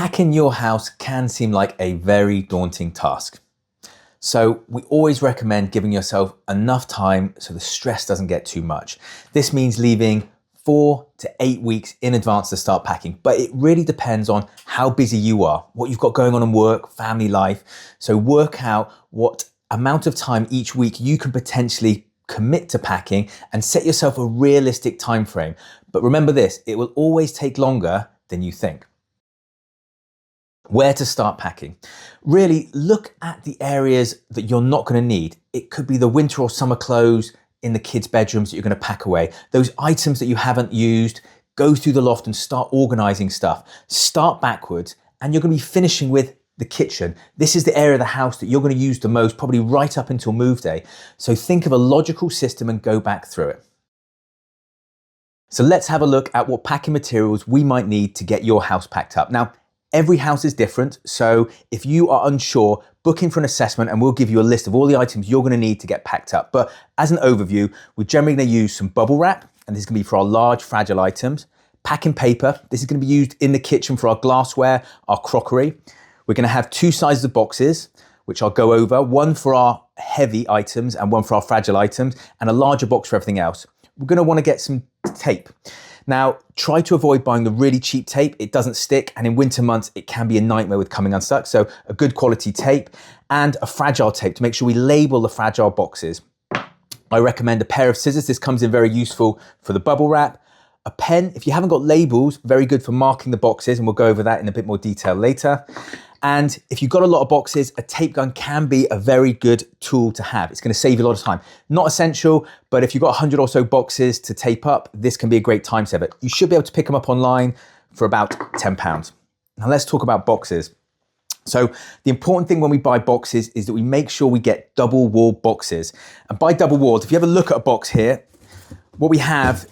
Packing your house can seem like a very daunting task. So we always recommend giving yourself enough time so the stress doesn't get too much. This means leaving 4 to 8 weeks in advance to start packing, but it really depends on how busy you are, what you've got going on in work, family life. So work out what amount of time each week you can potentially commit to packing and set yourself a realistic time frame. But remember this, it will always take longer than you think. Where to start packing? Really look at the areas that you're not going to need. It could be the winter or summer clothes in the kids' bedrooms that you're going to pack away. Those items that you haven't used, go through the loft and start organizing stuff. Start backwards and you're going to be finishing with the kitchen. This is the area of the house that you're going to use the most, probably right up until move day. So think of a logical system and go back through it. So let's have a look at what packing materials we might need to get your house packed up. Now, every house is different, so if you are unsure, book in for an assessment and we'll give you a list of all the items you're going to need to get packed up. But as an overview, we're generally going to use some bubble wrap, and this is going to be for our large, fragile items. Packing paper, this is going to be used in the kitchen for our glassware, our crockery. We're going to have 2 sizes of boxes, which I'll go over, one for our heavy items and one for our fragile items, and a larger box for everything else. We're going to want to get some tape. Now, try to avoid buying the really cheap tape. It doesn't stick, and in winter months, it can be a nightmare with coming unstuck. So a good quality tape and a fragile tape to make sure we label the fragile boxes. I recommend a pair of scissors. This comes in very useful for the bubble wrap. A pen, if you haven't got labels, very good for marking the boxes, and we'll go over that in a bit more detail later. And if you've got a lot of boxes, a tape gun can be a very good tool to have. It's going to save you a lot of time. Not essential, but if you've got 100 or so boxes to tape up, this can be a great time saver. You should be able to pick them up online for about £10. Now let's talk about boxes. So the important thing when we buy boxes is that we make sure we get double walled boxes. And by double walled, if you have a look at a box here, what we have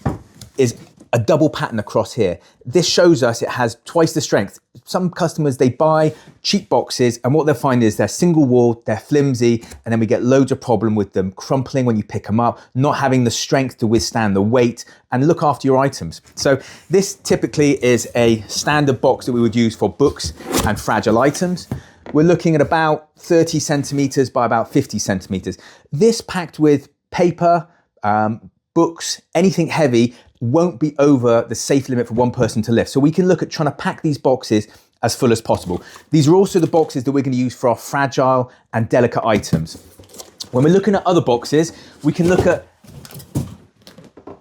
is a double pattern across here. This shows us it has twice the strength. Some customers, they buy cheap boxes and what they'll find is they're single walled, they're flimsy, and then we get loads of problem with them crumpling when you pick them up, not having the strength to withstand the weight and look after your items. So this typically is a standard box that we would use for books and fragile items. We're looking at about 30 centimeters by about 50 centimeters. This packed with paper, books, anything heavy, won't be over the safe limit for one person to lift. So we can look at trying to pack these boxes as full as possible. These are also the boxes that we're going to use for our fragile and delicate items. When we're looking at other boxes, we can look at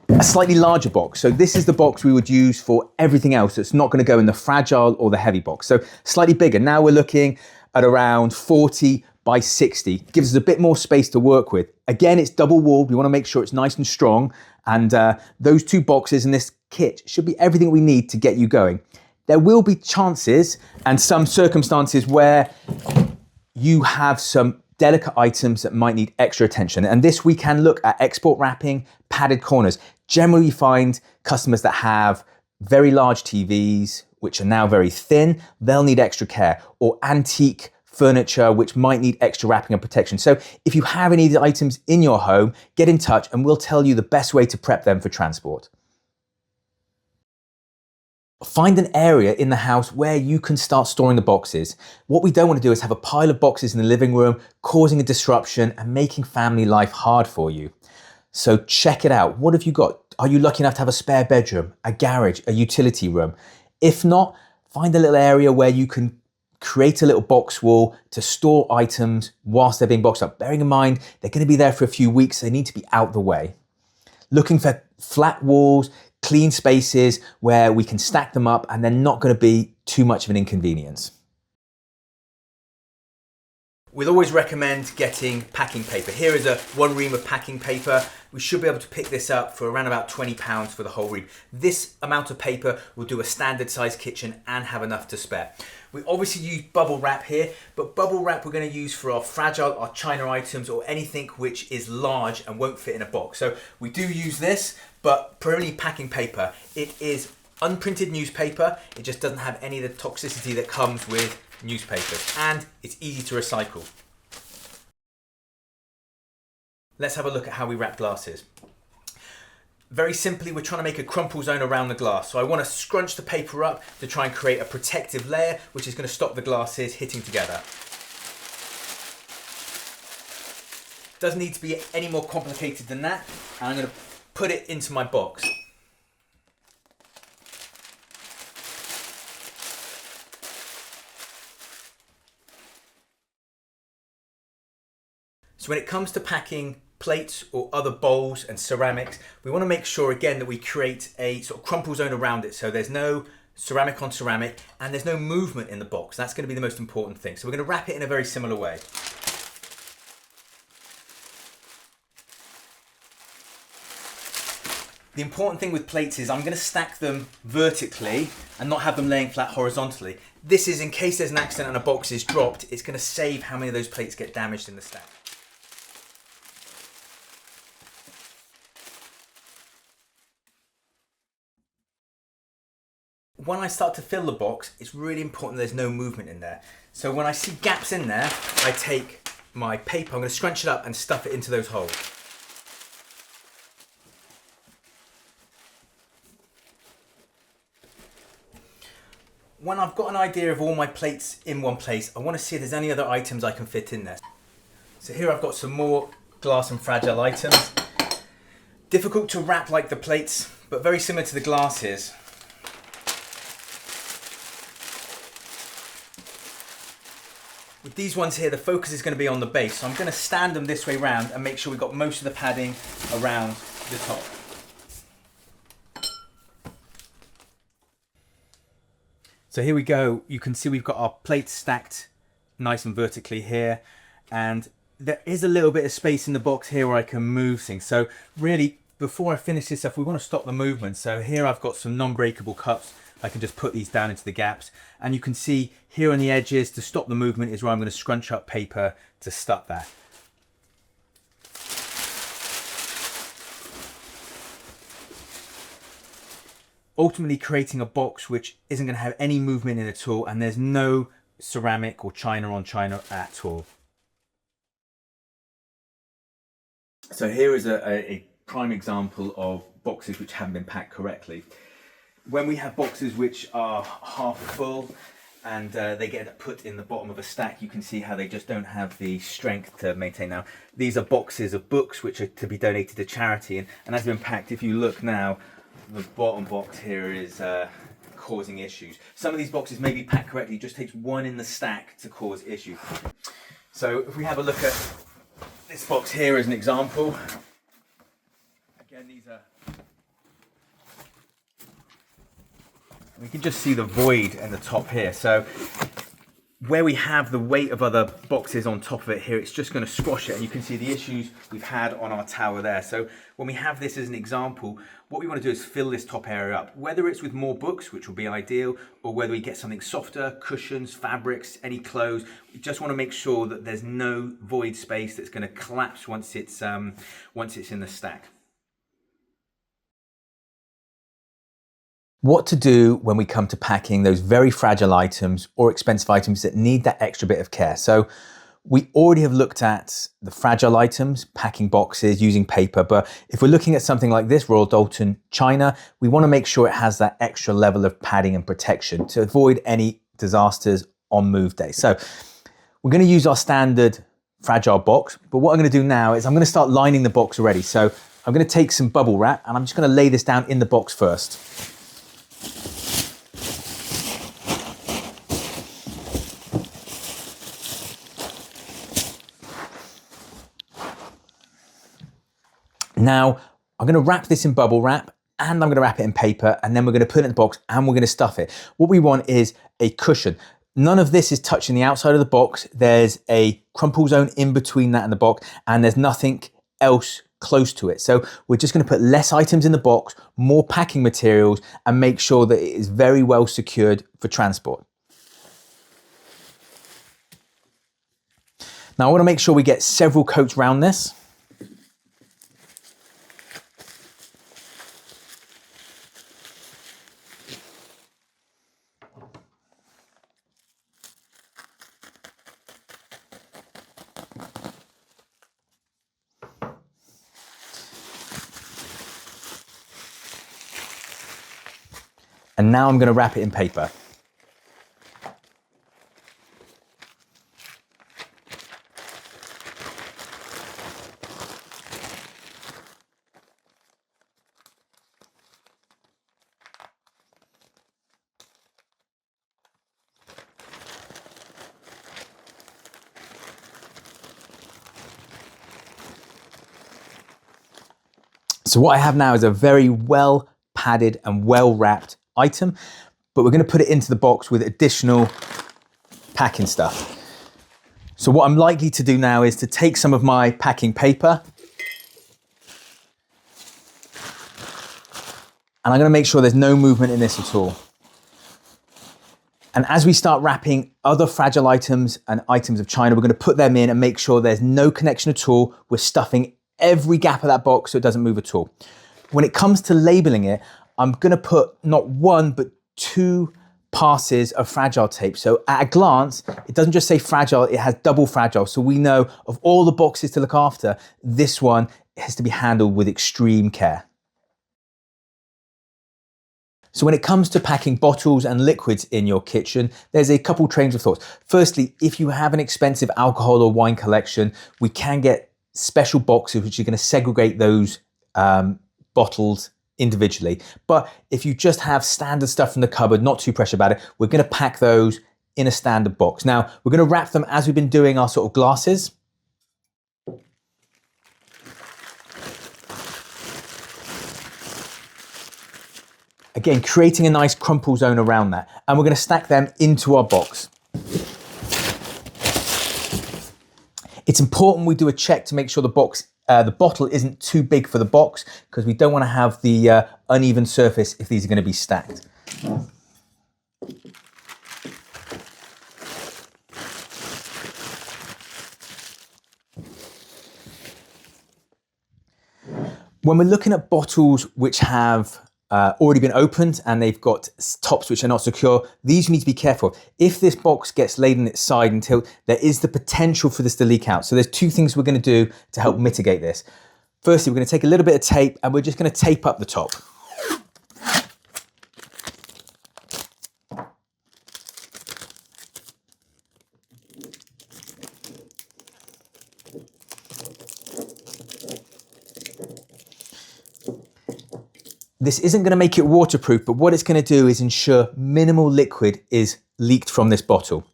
a slightly larger box. So this is the box we would use for everything else that's not going to go in the fragile or the heavy box. So slightly bigger. Now we're looking at around 40 by 60. Gives us a bit more space to work with. Again, it's double walled. We want to make sure it's nice and strong. And those 2 boxes in this kit should be everything we need to get you going. There will be chances and some circumstances where you have some delicate items that might need extra attention. And this we can look at export wrapping, padded corners. Generally we find customers that have very large TVs, which are now very thin, they'll need extra care, or antique furniture, which might need extra wrapping and protection. So if you have any of these items in your home, get in touch and we'll tell you the best way to prep them for transport. Find an area in the house where you can start storing the boxes. What we don't want to do is have a pile of boxes in the living room, causing a disruption and making family life hard for you. So check it out. What have you got? Are you lucky enough to have a spare bedroom, a garage, a utility room? If not, find a little area where you can create a little box wall to store items whilst they're being boxed up. Bearing in mind, they're going to be there for a few weeks, so they need to be out the way. Looking for flat walls, clean spaces where we can stack them up and they're not going to be too much of an inconvenience. We'd always recommend getting packing paper. Here is a 1 ream of packing paper. We should be able to pick this up for around about £20 for the whole ream. This amount of paper will do a standard size kitchen and have enough to spare. We obviously use bubble wrap here, but bubble wrap we're going to use for our fragile, our china items, or anything which is large and won't fit in a box. So we do use this, but primarily packing paper. It is unprinted newspaper. It just doesn't have any of the toxicity that comes with newspapers, and it's easy to recycle. Let's have a look at how we wrap glasses. Very simply, we're trying to make a crumple zone around the glass. So I want to scrunch the paper up to try and create a protective layer, which is going to stop the glasses hitting together. Doesn't need to be any more complicated than that. And I'm going to put it into my box. So when it comes to packing plates or other bowls and ceramics, we want to make sure again that we create a sort of crumple zone around it, so there's no ceramic on ceramic and there's no movement in the box. That's going to be the most important thing. So we're going to wrap it in a very similar way. The important thing with plates is I'm going to stack them vertically and not have them laying flat horizontally. This is in case there's an accident and a box is dropped, it's going to save how many of those plates get damaged in the stack. When I start to fill the box, it's really important there's no movement in there. So when I see gaps in there, I take my paper, I'm going to scrunch it up and stuff it into those holes. When I've got an idea of all my plates in one place, I want to see if there's any other items I can fit in there. So here I've got some more glass and fragile items. Difficult to wrap like the plates, but very similar to the glasses. With these ones here, the focus is going to be on the base, so I'm going to stand them this way round and make sure we've got most of the padding around the top. So here we go. You can see we've got our plates stacked nice and vertically here, and there is a little bit of space in the box here where I can move things. So really, before I finish this up, we want to stop the movement. So here I've got some non-breakable cups. I can just put these down into the gaps, and you can see here on the edges to stop the movement is where I'm going to scrunch up paper to stop that. Ultimately creating a box which isn't going to have any movement in it at all, and there's no ceramic or china on china at all. So here is a prime example of boxes which haven't been packed correctly. When we have boxes which are half full and they get put in the bottom of a stack, you can see how they just don't have the strength to maintain. Now, these are boxes of books which are to be donated to charity, and as they've been packed, if you look now, the bottom box here is causing issues. Some of these boxes may be packed correctly, it just takes one in the stack to cause issues. So if we have a look at this box here as an example, again, these are, we can just see the void in the top here. So where we have the weight of other boxes on top of it here, it's just going to squash it, and you can see the issues we've had on our tower there. So when we have this as an example, what we want to do is fill this top area up, whether it's with more books, which will be ideal, or whether we get something softer, cushions, fabrics, any clothes. We just want to make sure that there's no void space that's going to collapse once it's in the stack. What to do when we come to packing those very fragile items or expensive items that need that extra bit of care. So we already have looked at the fragile items, packing boxes, using paper, but if we're looking at something like this, Royal Doulton China, we want to make sure it has that extra level of padding and protection to avoid any disasters on move day. So we're going to use our standard fragile box, but what I'm going to do now is I'm going to start lining the box already. So I'm going to take some bubble wrap and I'm just going to lay this down in the box first. Now, I'm going to wrap this in bubble wrap and I'm going to wrap it in paper, and then we're going to put it in the box and we're going to stuff it. What we want is a cushion. None of this is touching the outside of the box. There's a crumple zone in between that and the box, and there's nothing else close to it. So we're just going to put less items in the box, more packing materials, and make sure that it is very well secured for transport. Now I want to make sure we get several coats around this. And now I'm going to wrap it in paper. So what I have now is a very well padded and well wrapped item, but we're going to put it into the box with additional packing stuff. So what I'm likely to do now is to take some of my packing paper, and I'm going to make sure there's no movement in this at all. And as we start wrapping other fragile items and items of china, we're going to put them in and make sure there's no connection at all. We're stuffing every gap of that box so it doesn't move at all. When it comes to labeling it, I'm going to put not one, but 2 passes of fragile tape. So at a glance, it doesn't just say fragile, it has double fragile. So we know of all the boxes to look after, this one has to be handled with extreme care. So when it comes to packing bottles and liquids in your kitchen, there's a couple trains of thoughts. Firstly, if you have an expensive alcohol or wine collection, we can get special boxes which are going to segregate those bottles individually. But if you just have standard stuff from the cupboard, not too precious about it, we're going to pack those in a standard box. Now, we're going to wrap them as we've been doing our sort of glasses. Again, creating a nice crumple zone around that. And we're going to stack them into our box. It's important we do a check to make sure the bottle isn't too big for the box, because we don't want to have the uneven surface if these are going to be stacked. When we're looking at bottles which have already been opened and they've got tops which are not secure, these you need to be careful. If this box gets laid on its side and tilt, there is the potential for this to leak out. So there's 2 things we're going to do to help mitigate this. Firstly, we're going to take a little bit of tape and we're just going to tape up the top. This isn't going to make it waterproof, but what it's going to do is ensure minimal liquid is leaked from this bottle.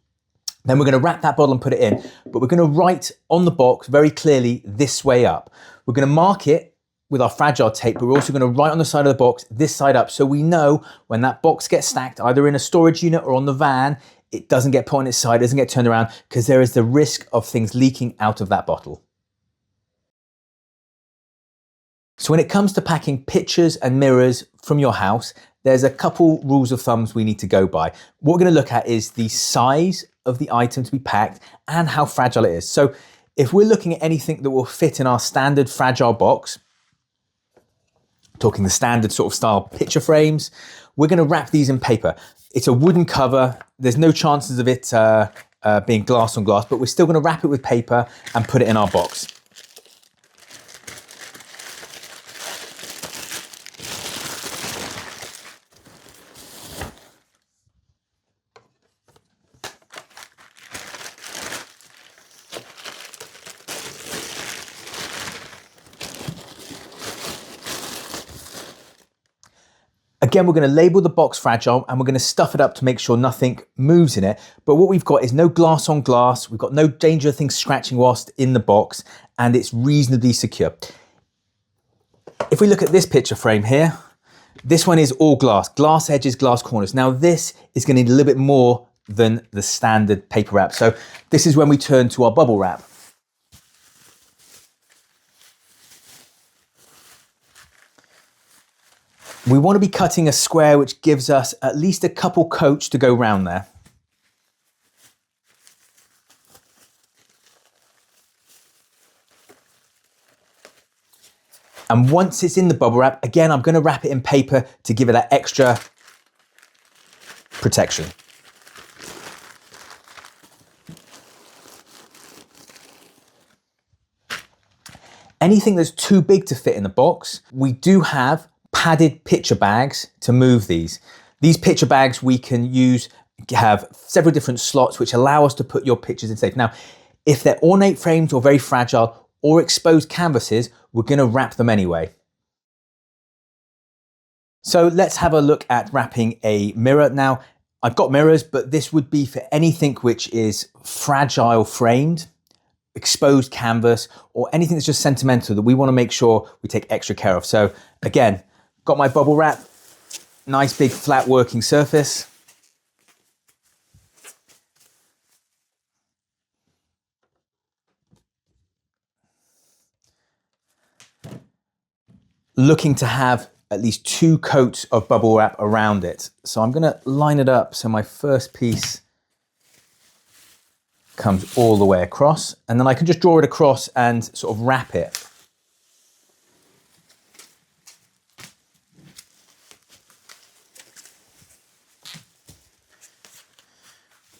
Then we're going to wrap that bottle and put it in, but we're going to write on the box very clearly this way up. We're going to mark it with our fragile tape, but we're also going to write on the side of the box this side up, so we know when that box gets stacked either in a storage unit or on the van, it doesn't get put on its side, it doesn't get turned around, because there is the risk of things leaking out of that bottle. So when it comes to packing pictures and mirrors from your house, there's a couple rules of thumbs we need to go by. What we're going to look at is the size of the item to be packed and how fragile it is. So if we're looking at anything that will fit in our standard fragile box, talking the standard sort of style picture frames, we're going to wrap these in paper. It's a wooden cover. There's no chances of it being glass on glass, but we're still going to wrap it with paper and put it in our box. Again, we're going to label the box fragile and we're going to stuff it up to make sure nothing moves in it. But what we've got is no glass on glass. We've got no danger of things scratching whilst in the box, and it's reasonably secure. If we look at this picture frame here, this one is all glass, glass edges, glass corners. Now this is going to need a little bit more than the standard paper wrap. So this is when we turn to our bubble wrap. We want to be cutting a square which gives us at least a couple coats to go round there. And once it's in the bubble wrap, again, I'm going to wrap it in paper to give it that extra protection. Anything that's too big to fit in the box, we do have padded picture bags to move these. These picture bags we can use, have several different slots which allow us to put your pictures in safe. Now, if they're ornate frames or very fragile or exposed canvases, we're going to wrap them anyway. So let's have a look at wrapping a mirror. Now, I've got mirrors, but this would be for anything which is fragile framed, exposed canvas, or anything that's just sentimental that we want to make sure we take extra care of. So again, got my bubble wrap, nice big flat working surface. Looking to have at least 2 coats of bubble wrap around it. So I'm gonna line it up so my first piece comes all the way across, and then I can just draw it across and sort of wrap it.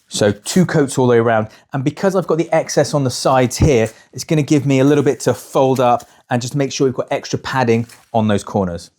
So 2 coats all the way around. And because I've got the excess on the sides here, it's gonna give me a little bit to fold up and just make sure we've got extra padding on those corners.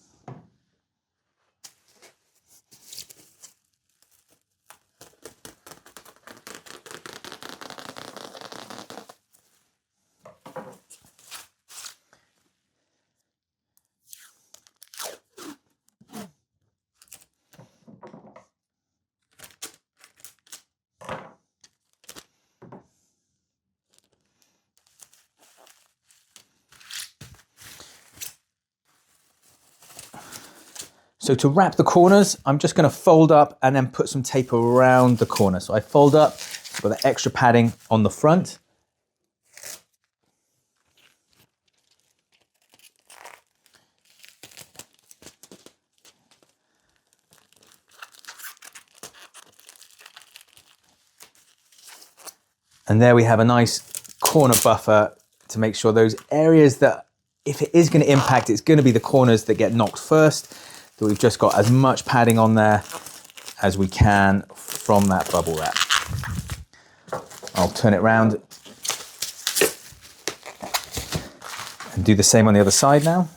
So to wrap the corners, I'm just going to fold up and then put some tape around the corner. So I fold up, got the extra padding on the front. And there we have a nice corner buffer to make sure those areas that, if it is going to impact, it's going to be the corners that get knocked first. So we've just got as much padding on there as we can from that bubble wrap. I'll turn it around and do the same on the other side now.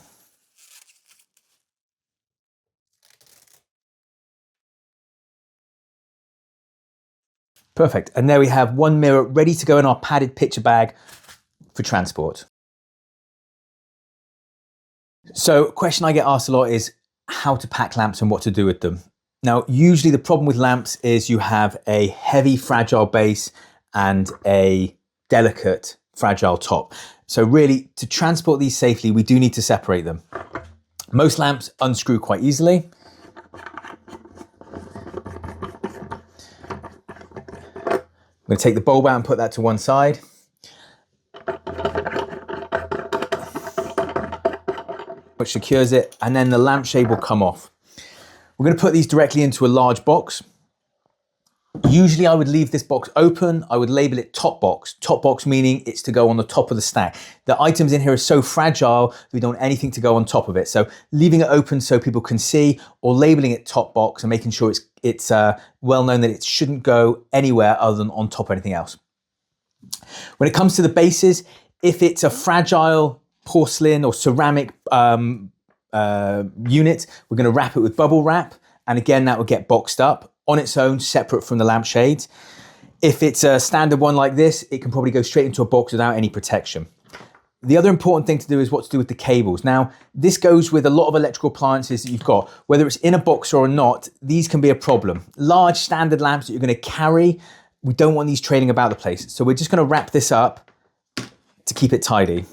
Perfect. And there we have one mirror ready to go in our padded picture bag for transport. So a question I get asked a lot is how to pack lamps and what to do with them. Now, usually the problem with lamps is you have a heavy, fragile base and a delicate, fragile top. So really, to transport these safely, we do need to separate them. Most lamps unscrew quite easily. I'm going to take the bulb out and put that to one side. Which secures it, and then the lampshade will come off. We're going to put these directly into a large box. Usually I would leave this box open. I would label it top box. Top box meaning it's to go on the top of the stack. The items in here are so fragile, we don't want anything to go on top of it. So leaving it open so people can see, or labeling it top box and making sure it's well known that it shouldn't go anywhere other than on top of anything else. When it comes to the bases, if it's a fragile porcelain or ceramic unit, we're going to wrap it with bubble wrap, and again that will get boxed up on its own, separate from the lampshades. If it's a standard one like this, it can probably go straight into a box without any protection. The other important thing to do is what to do with the cables. Now, this goes with a lot of electrical appliances that you've got. Whether it's in a box or not, these can be a problem. Large standard lamps that you're going to carry, we don't want these trailing about the place. So we're just going to wrap this up to keep it tidy.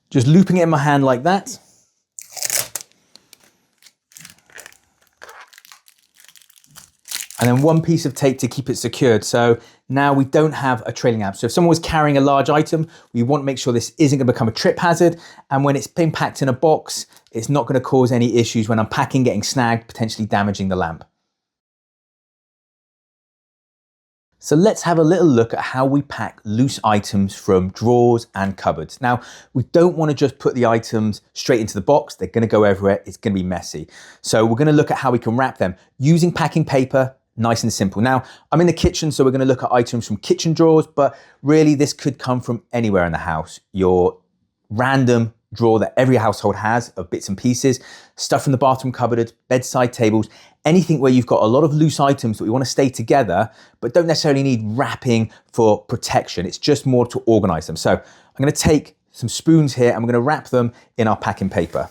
Just looping it in my hand like that. And then one piece of tape to keep it secured. So now we don't have a trailing lamp. So if someone was carrying a large item, we want to make sure this isn't going to become a trip hazard. And when it's been packed in a box, it's not going to cause any issues when unpacking, getting snagged, potentially damaging the lamp. So let's have a little look at how we pack loose items from drawers and cupboards. Now, we don't want to just put the items straight into the box. They're going to go everywhere. It's going to be messy. So we're going to look at how we can wrap them using packing paper, nice and simple. Now, I'm in the kitchen, so we're going to look at items from kitchen drawers, but really this could come from anywhere in the house. Your random drawer that every household has of bits and pieces, stuff from the bathroom cupboard, bedside tables, anything where you've got a lot of loose items that we want to stay together, but don't necessarily need wrapping for protection. It's just more to organize them. So I'm going to take some spoons here and we're going to wrap them in our packing paper.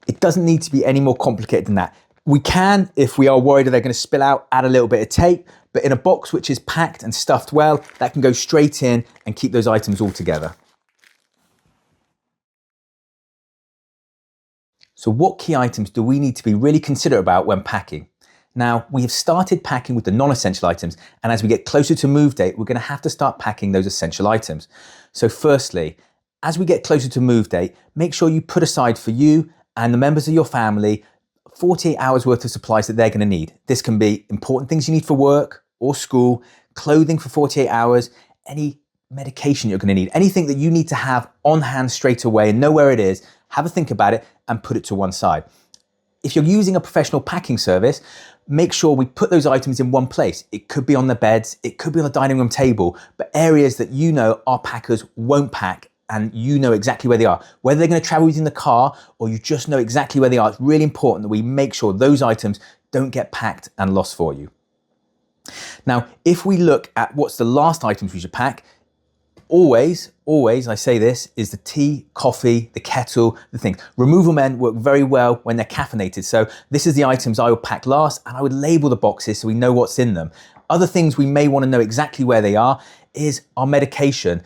It doesn't need to be any more complicated than that. We can, if we are worried that they're going to spill out, add a little bit of tape, but in a box which is packed and stuffed well, that can go straight in and keep those items all together. So what key items do we need to be really considerate about when packing? Now, we have started packing with the non-essential items, and as we get closer to move date, we're going to have to start packing those essential items. So firstly, as we get closer to move date, make sure you put aside for you and the members of your family 48 hours worth of supplies that they're going to need. This can be important things you need for work or school, clothing for 48 hours, any medication you're going to need, anything that you need to have on hand straight away and know where it is, have a think about it and put it to one side. If you're using a professional packing service, make sure we put those items in one place. It could be on the beds, it could be on the dining room table, but areas that you know our packers won't pack and you know exactly where they are. Whether they're going to travel using the car or you just know exactly where they are, it's really important that we make sure those items don't get packed and lost for you. Now, if we look at what's the last items we should pack, always, I say this, is the tea, coffee, the kettle, the things. Removal men work very well when they're caffeinated. So this is the items I would pack last and I would label the boxes so we know what's in them. Other things we may want to know exactly where they are is our medication.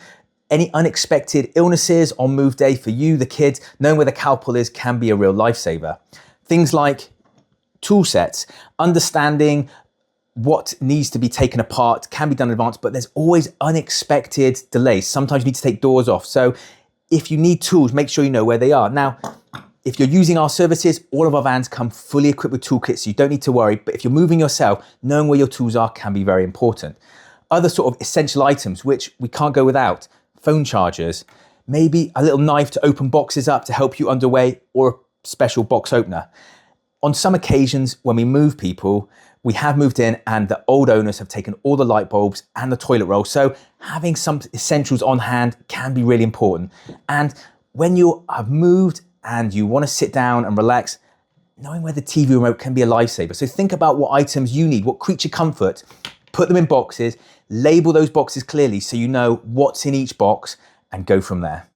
Any unexpected illnesses on move day for you, the kids, knowing where the Calpol is can be a real lifesaver. Things like tool sets, understanding what needs to be taken apart can be done in advance, but there's always unexpected delays. Sometimes you need to take doors off. So if you need tools, make sure you know where they are. Now, if you're using our services, all of our vans come fully equipped with toolkits, so you don't need to worry. But if you're moving yourself, knowing where your tools are can be very important. Other sort of essential items, which we can't go without, phone chargers, maybe a little knife to open boxes up to help you underway, or a special box opener. On some occasions when we move people, we have moved in and the old owners have taken all the light bulbs and the toilet roll. So having some essentials on hand can be really important. And when you have moved and you want to sit down and relax, knowing where the TV remote can be a lifesaver. So think about what items you need, what creature comfort, put them in boxes, label those boxes clearly so you know what's in each box and go from there.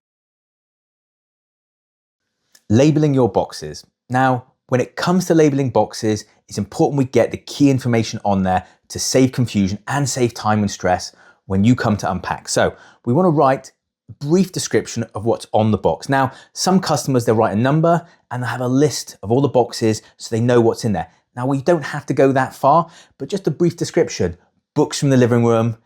Labeling your boxes. Now, when it comes to labeling boxes, it's important we get the key information on there to save confusion and save time and stress when you come to unpack. So we want to write a brief description of what's on the box. Now, some customers, they'll write a number and they'll have a list of all the boxes so they know what's in there. Now, we don't have to go that far, but just a brief description. Books from the living room,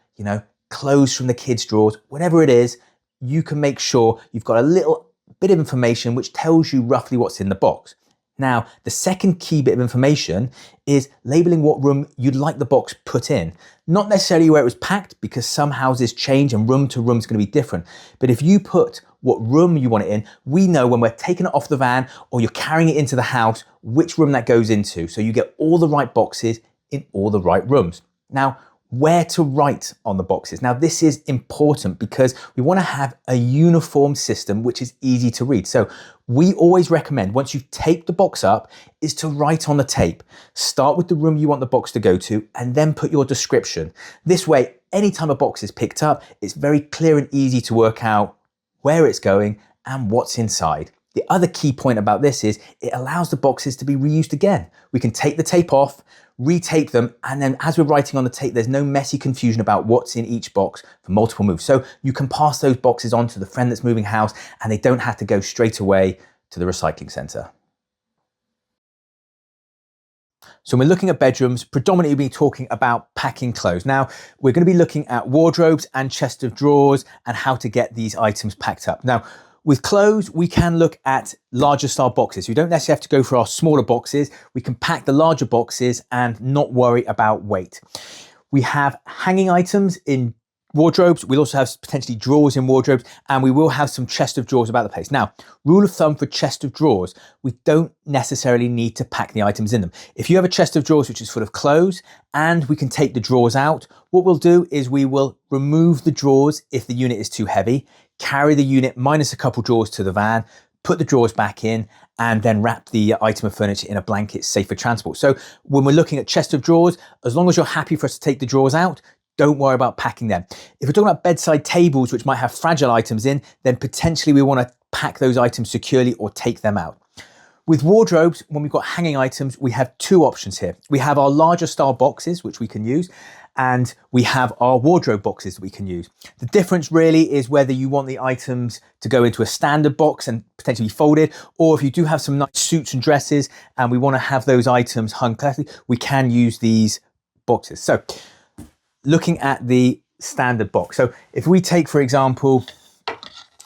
clothes from the kids' drawers, whatever it is, you can make sure you've got a little bit of information which tells you roughly what's in the box. Now, the second key bit of information is labeling what room you'd like the box put in. Not necessarily where it was packed, because some houses change and room to room is going to be different. But if you put what room you want it in, we know when we're taking it off the van or you're carrying it into the house, which room that goes into. So you get all the right boxes in all the right rooms. Now, where to write on the boxes. Now, this is important because we want to have a uniform system which is easy to read. So we always recommend, once you've taped the box up, is to write on the tape. Start with the room you want the box to go to and then put your description. This way, anytime a box is picked up, it's very clear and easy to work out where it's going and what's inside. The other key point about this is it allows the boxes to be reused again. We can take the tape off, retape them, and then as we're writing on the tape, there's no messy confusion about what's in each box for multiple moves. So you can pass those boxes on to the friend that's moving house and they don't have to go straight away to the recycling centre. So when we're looking at bedrooms, predominantly we'll be talking about packing clothes. Now, we're going to be looking at wardrobes and chest of drawers and how to get these items packed up. Now, with clothes, we can look at larger style boxes. We don't necessarily have to go for our smaller boxes. We can pack the larger boxes and not worry about weight. We have hanging items in wardrobes. We'll also have potentially drawers in wardrobes, and we will have some chest of drawers about the place. Now, rule of thumb for chest of drawers, we don't necessarily need to pack the items in them. If you have a chest of drawers which is full of clothes and we can take the drawers out, what we'll do is we will remove the drawers if the unit is too heavy, carry the unit minus a couple drawers to the van, put the drawers back in, and then wrap the item of furniture in a blanket, safe for transport. So when we're looking at chest of drawers, as long as you're happy for us to take the drawers out, don't worry about packing them. If we're talking about bedside tables, which might have fragile items in, then potentially we want to pack those items securely or take them out. With wardrobes, when we've got hanging items, we have two options here. We have our larger style boxes, which we can use, and we have our wardrobe boxes that we can use. The difference really is whether you want the items to go into a standard box and potentially be folded, or if you do have some nice suits and dresses and we want to have those items hung classically, we can use these boxes. So looking at the standard box. So if we take, for example,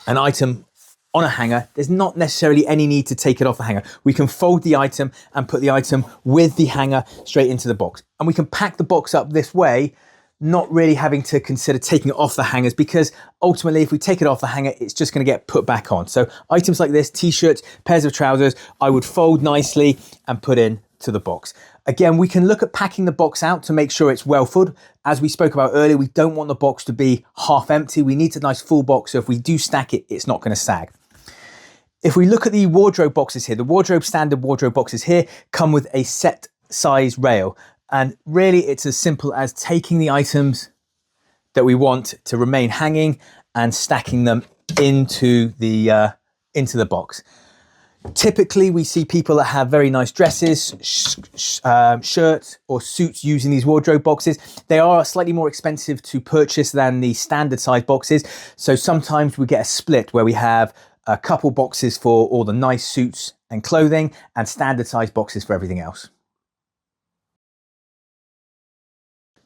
an item on a hanger, there's not necessarily any need to take it off the hanger. We can fold the item and put the item with the hanger straight into the box. And we can pack the box up this way, not really having to consider taking it off the hangers, because ultimately if we take it off the hanger, it's just going to get put back on. So items like this, t-shirts, pairs of trousers, I would fold nicely and put in to the box. Again, we can look at packing the box out to make sure it's well filled. As we spoke about earlier, we don't want the box to be half empty. We need a nice full box, so if we do stack it, it's not going to sag. If we look at the wardrobe boxes here, the standard wardrobe boxes here come with a set size rail. And really it's as simple as taking the items that we want to remain hanging and stacking them into the box. Typically, we see people that have very nice dresses, shirts or suits using these wardrobe boxes. They are slightly more expensive to purchase than the standard size boxes. So sometimes we get a split where we have a couple boxes for all the nice suits and clothing and standard size boxes for everything else.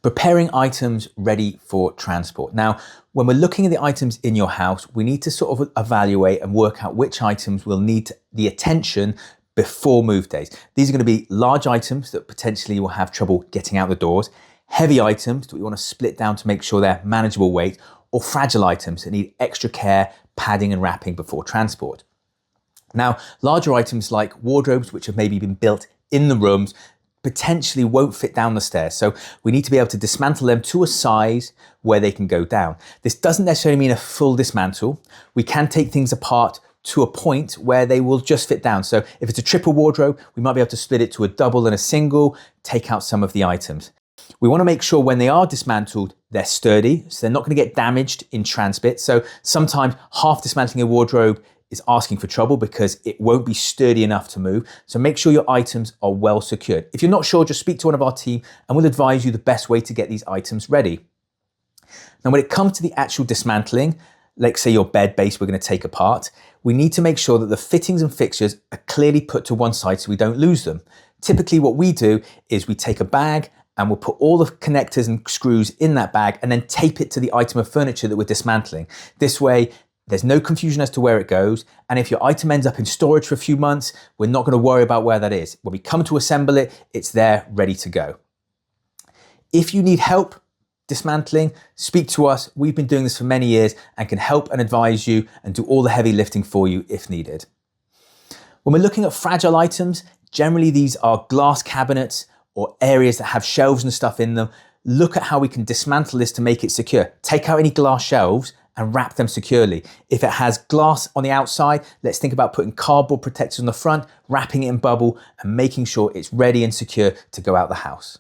Preparing items ready for transport. Now, when we're looking at the items in your house, we need to sort of evaluate and work out which items will need the attention before move days. These are going to be large items that potentially will have trouble getting out the doors, heavy items that we want to split down to make sure they're manageable weight, or fragile items that need extra care, padding and wrapping before transport. Now, larger items like wardrobes, which have maybe been built in the rooms, potentially won't fit down the stairs. So we need to be able to dismantle them to a size where they can go down. This doesn't necessarily mean a full dismantle. We can take things apart to a point where they will just fit down. So if it's a triple wardrobe, we might be able to split it to a double and a single, take out some of the items. We want to make sure when they are dismantled, they're sturdy, so they're not going to get damaged in transit. So sometimes half dismantling a wardrobe is asking for trouble because it won't be sturdy enough to move. So make sure your items are well secured. If you're not sure, just speak to one of our team and we'll advise you the best way to get these items ready. Now, when it comes to the actual dismantling, let's say your bed base we're going to take apart, we need to make sure that the fittings and fixtures are clearly put to one side so we don't lose them. Typically what we do is we take a bag and we'll put all the connectors and screws in that bag and then tape it to the item of furniture that we're dismantling. This way, there's no confusion as to where it goes. And if your item ends up in storage for a few months, we're not going to worry about where that is. When we come to assemble it, it's there ready to go. If you need help dismantling, speak to us. We've been doing this for many years and can help and advise you and do all the heavy lifting for you if needed. When we're looking at fragile items, generally these are glass cabinets or areas that have shelves and stuff in them. Look at how we can dismantle this to make it secure. Take out any glass shelves and wrap them securely. If it has glass on the outside, let's think about putting cardboard protectors on the front, wrapping it in bubble and making sure it's ready and secure to go out the house.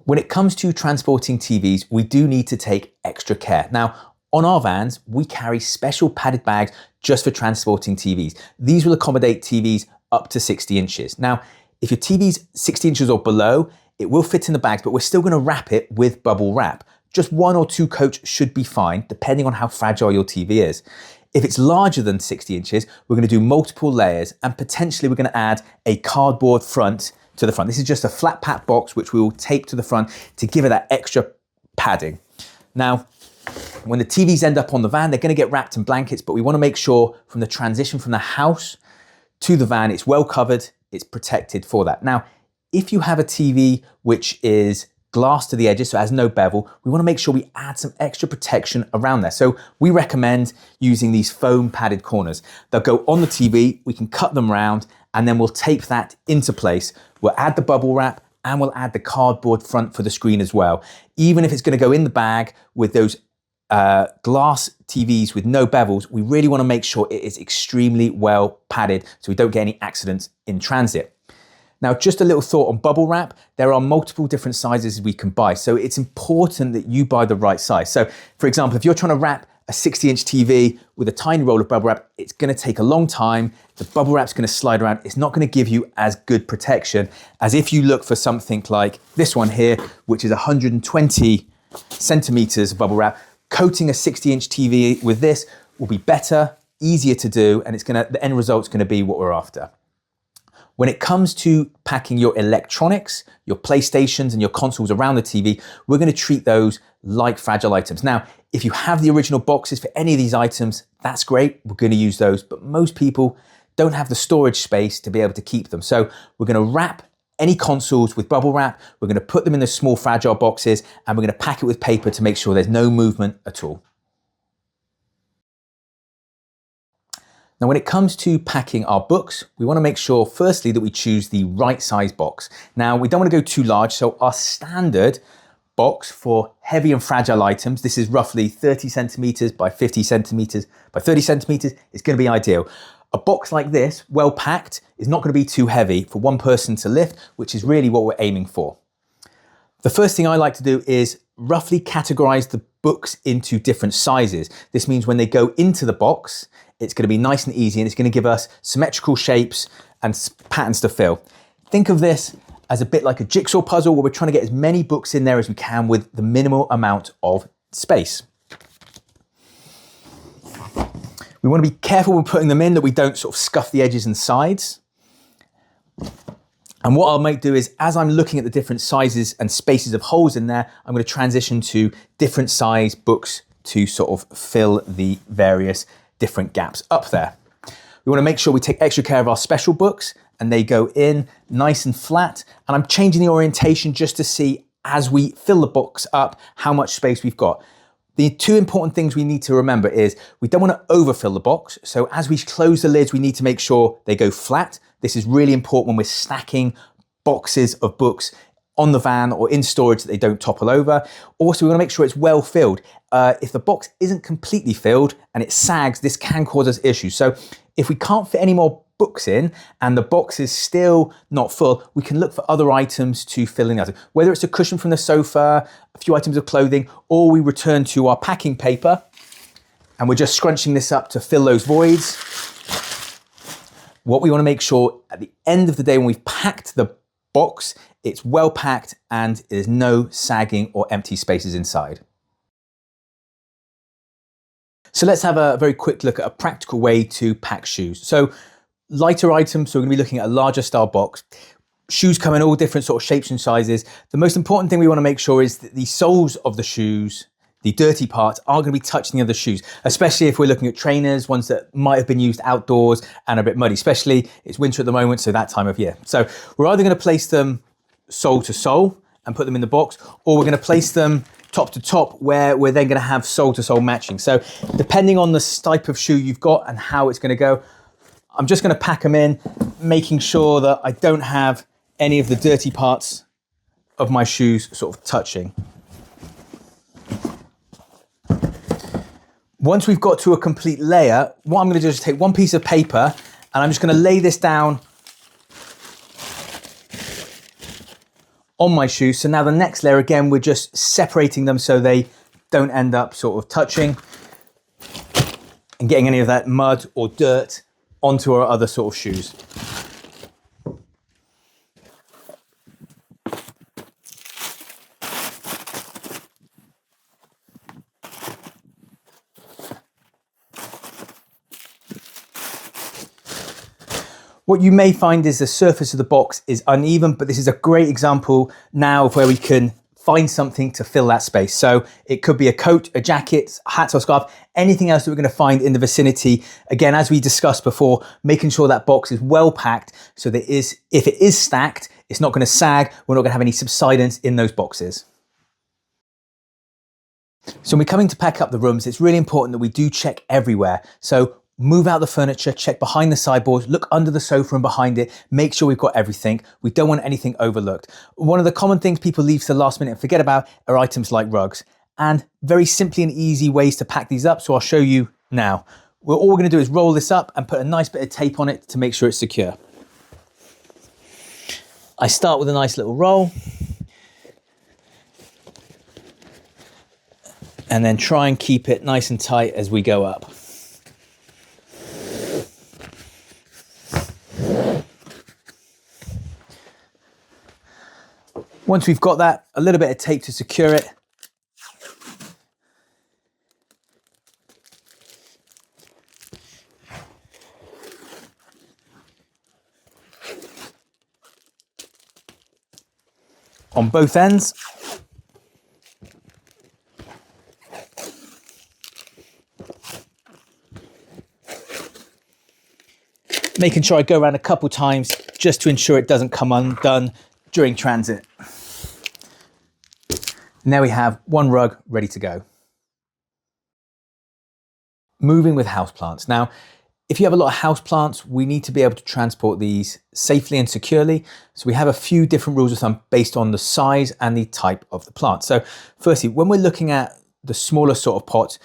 When it comes to transporting TVs, we do need to take extra care. Now, on our vans, we carry special padded bags just for transporting TVs. These will accommodate TVs up to 60 inches. Now, if your TV's 60 inches or below, it will fit in the bags, but we're still going to wrap it with bubble wrap. Just 1 or 2 coats should be fine, depending on how fragile your TV is. If it's larger than 60 inches, we're going to do multiple layers and potentially we're going to add a cardboard front to the front. This is just a flat pack box which we will tape to the front to give it that extra padding. Now, when the TVs end up on the van, they're going to get wrapped in blankets, but we want to make sure from the transition from the house to the van, it's well covered, it's protected for that. Now, if you have a TV which is glass to the edges, so it has no bevel. We want to make sure we add some extra protection around there. So we recommend using these foam padded corners. They'll go on the TV, we can cut them round, and then we'll tape that into place. We'll add the bubble wrap and we'll add the cardboard front for the screen as well. Even if it's going to go in the bag with those glass TVs with no bevels, we really want to make sure it is extremely well padded so we don't get any accidents in transit. Now, just a little thought on bubble wrap. There are multiple different sizes we can buy, so it's important that you buy the right size. So, for example, if you're trying to wrap a 60-inch TV with a tiny roll of bubble wrap, it's going to take a long time. The bubble wrap's going to slide around. It's not going to give you as good protection as if you look for something like this one here, which is 120 centimeters of bubble wrap. Coating a 60-inch TV with this will be better, easier to do, and the end result's going to be what we're after. When it comes to packing your electronics, your PlayStations and your consoles around the TV, we're going to treat those like fragile items. Now, if you have the original boxes for any of these items, that's great. We're going to use those, but most people don't have the storage space to be able to keep them. So we're going to wrap any consoles with bubble wrap. We're going to put them in the small fragile boxes and we're going to pack it with paper to make sure there's no movement at all. Now, when it comes to packing our books, we want to make sure firstly that we choose the right size box. Now, we don't want to go too large, so our standard box for heavy and fragile items, this is roughly 30 centimeters by 50 centimeters by 30 centimeters, is going to be ideal. A box like this, well packed, is not going to be too heavy for one person to lift, which is really what we're aiming for. The first thing I like to do is roughly categorize the books into different sizes. This means when they go into the box, it's going to be nice and easy and it's going to give us symmetrical shapes and patterns to fill. Think of this as a bit like a jigsaw puzzle where we're trying to get as many books in there as we can with the minimal amount of space. We want to be careful when putting them in that we don't sort of scuff the edges and sides. And what I might do is, as I'm looking at the different sizes and spaces of holes in there, I'm going to transition to different size books to sort of fill the various different gaps up there. We want to make sure we take extra care of our special books and they go in nice and flat. And I'm changing the orientation just to see, as we fill the box up, how much space we've got. The two important things we need to remember is we don't want to overfill the box. So as we close the lids, we need to make sure they go flat. This is really important when we're stacking boxes of books on the van or in storage that they don't topple over. Also, we want to make sure it's well filled. If the box isn't completely filled and it sags, this can cause us issues. So if we can't fit any more books in and the box is still not full, we can look for other items to fill in. Whether it's a cushion from the sofa, a few items of clothing, or we return to our packing paper and we're just scrunching this up to fill those voids. What we want to make sure at the end of the day when we've packed the box, it's well packed and there's no sagging or empty spaces inside. So let's have a very quick look at a practical way to pack shoes. So lighter items, so we're going to be looking at a larger style box. Shoes come in all different sort of shapes and sizes. The most important thing we want to make sure is that the soles of the shoes, the dirty parts, are going to be touching the other shoes, especially if we're looking at trainers, ones that might have been used outdoors and are a bit muddy, especially it's winter at the moment, so that time of year. So we're either going to place them sole to sole and put them in the box, or we're going to place them top to top where we're then going to have sole to sole matching. So depending on the type of shoe you've got and how it's going to go, I'm just going to pack them in, making sure that I don't have any of the dirty parts of my shoes sort of touching. Once we've got to a complete layer, what I'm going to do is take one piece of paper and I'm just going to lay this down on my shoes. So now the next layer, again, we're just separating them so they don't end up sort of touching and getting any of that mud or dirt onto our other sort of shoes. What you may find is the surface of the box is uneven, but this is a great example now of where we can find something to fill that space. So it could be a coat, a jacket, hat or scarf, anything else that we're going to find in the vicinity. Again, as we discussed before, making sure that box is well packed so that if it is stacked, it's not going to sag. We're not going to have any subsidence in those boxes. So when we're coming to pack up the rooms, it's really important that we do check everywhere. So move out the furniture, check behind the sideboards, look under the sofa and behind it, make sure we've got everything. We don't want anything overlooked. One of the common things people leave to the last minute and forget about are items like rugs. And very simply and easy ways to pack these up, so I'll show you now. All we're going to do is roll this up and put a nice bit of tape on it to make sure it's secure. I start with a nice little roll. And then try and keep it nice and tight as we go up. Once we've got that, a little bit of tape to secure it. On both ends. Making sure I go around a couple times just to ensure it doesn't come undone during transit. Now we have one rug ready to go. Moving with houseplants. Now, if you have a lot of houseplants, we need to be able to transport these safely and securely. So we have a few different rules of thumb based on the size and the type of the plant. So firstly, when we're looking at the smaller sort of pots,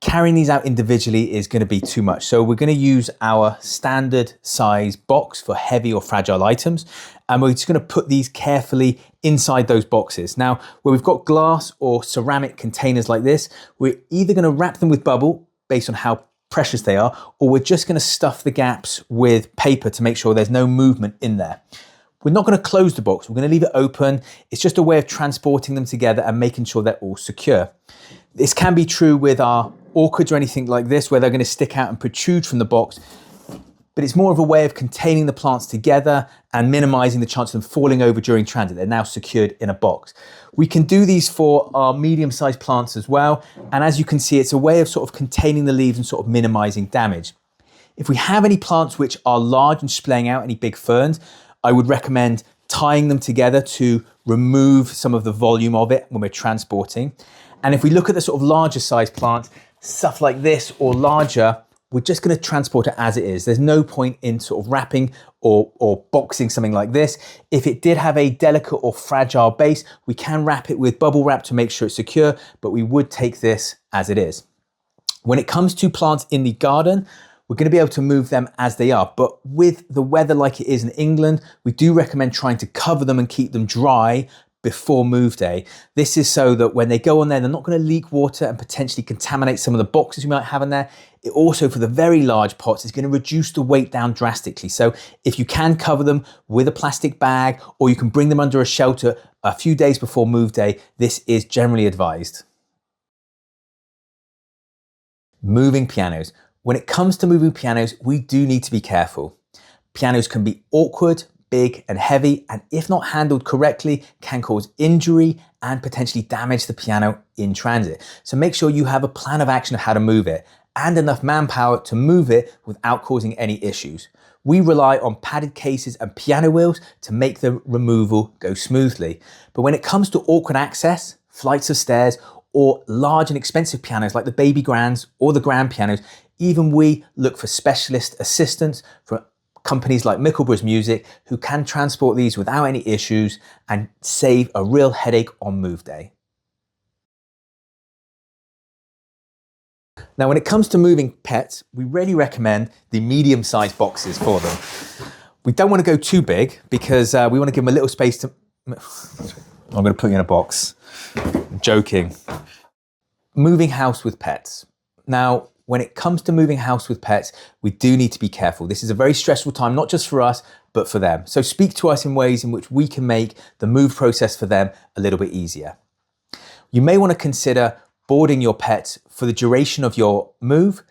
carrying these out individually is going to be too much. So we're going to use our standard size box for heavy or fragile items. And we're just going to put these carefully inside those boxes. Now, where we've got glass or ceramic containers like this, we're either going to wrap them with bubble based on how precious they are, or we're just going to stuff the gaps with paper to make sure there's no movement in there. We're not going to close the box. We're going to leave it open. It's just a way of transporting them together and making sure they're all secure. This can be true with our orchids or anything like this, where they're going to stick out and protrude from the box, but it's more of a way of containing the plants together and minimizing the chance of them falling over during transit. They're now secured in a box. We can do these for our medium-sized plants as well, and as you can see, it's a way of sort of containing the leaves and sort of minimizing damage. If we have any plants which are large and splaying out, any big ferns, I would recommend tying them together to remove some of the volume of it when we're transporting. And if we look at the sort of larger size plants, stuff like this or larger, we're just going to transport it as it is. There's no point in sort of wrapping or boxing something like this. If it did have a delicate or fragile base, we can wrap it with bubble wrap to make sure it's secure, but we would take this as it is. When it comes to plants in the garden, we're going to be able to move them as they are. But with the weather like it is in England, we do recommend trying to cover them and keep them dry before move day. This is so that when they go on there, they're not going to leak water and potentially contaminate some of the boxes we might have in there. It also, for the very large pots, is going to reduce the weight down drastically. So if you can cover them with a plastic bag, or you can bring them under a shelter a few days before move day, this is generally advised. Moving pianos. When it comes to moving pianos, we do need to be careful. Pianos can be awkward, big and heavy, and if not handled correctly, can cause injury and potentially damage the piano in transit. So make sure you have a plan of action of how to move it and enough manpower to move it without causing any issues. We rely on padded cases and piano wheels to make the removal go smoothly. But when it comes to awkward access, flights of stairs, or large and expensive pianos like the baby grands or the grand pianos, even we look for specialist assistance from companies like Mickleborough's Music, who can transport these without any issues and save a real headache on move day. Now, when it comes to moving pets, we really recommend the medium-sized boxes for them. We don't want to go too big because we want to give them a little space to... I'm going to put you in a box. I'm joking. Moving house with pets. Now, when it comes to moving house with pets, we do need to be careful. This is a very stressful time, not just for us, but for them. So speak to us in ways in which we can make the move process for them a little bit easier. You may want to consider boarding your pets for the duration of your move,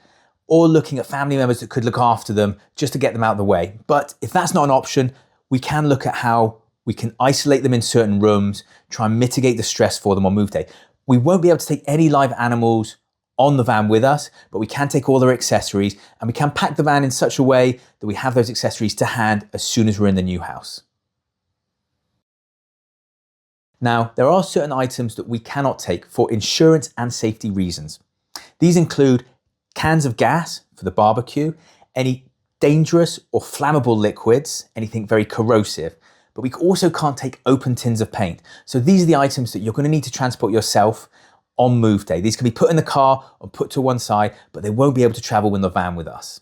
or looking at family members that could look after them just to get them out of the way. But if that's not an option, we can look at how We can isolate them in certain rooms, try and mitigate the stress for them on move day. We won't be able to take any live animals on the van with us, but we can take all their accessories and we can pack the van in such a way that we have those accessories to hand as soon as we're in the new house. Now, there are certain items that we cannot take for insurance and safety reasons. These include cans of gas for the barbecue, any dangerous or flammable liquids, anything very corrosive, but we also can't take open tins of paint. So these are the items that you're going to need to transport yourself on move day. These can be put in the car or put to one side, but they won't be able to travel in the van with us.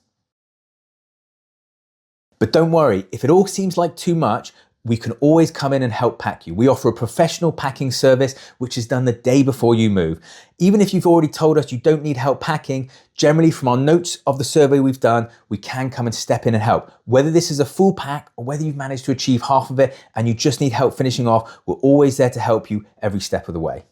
But don't worry, if it all seems like too much, we can always come in and help pack you. We offer a professional packing service, which is done the day before you move. Even if you've already told us you don't need help packing, generally from our notes of the survey we've done, we can come and step in and help. Whether this is a full pack or whether you've managed to achieve half of it and you just need help finishing off, we're always there to help you every step of the way.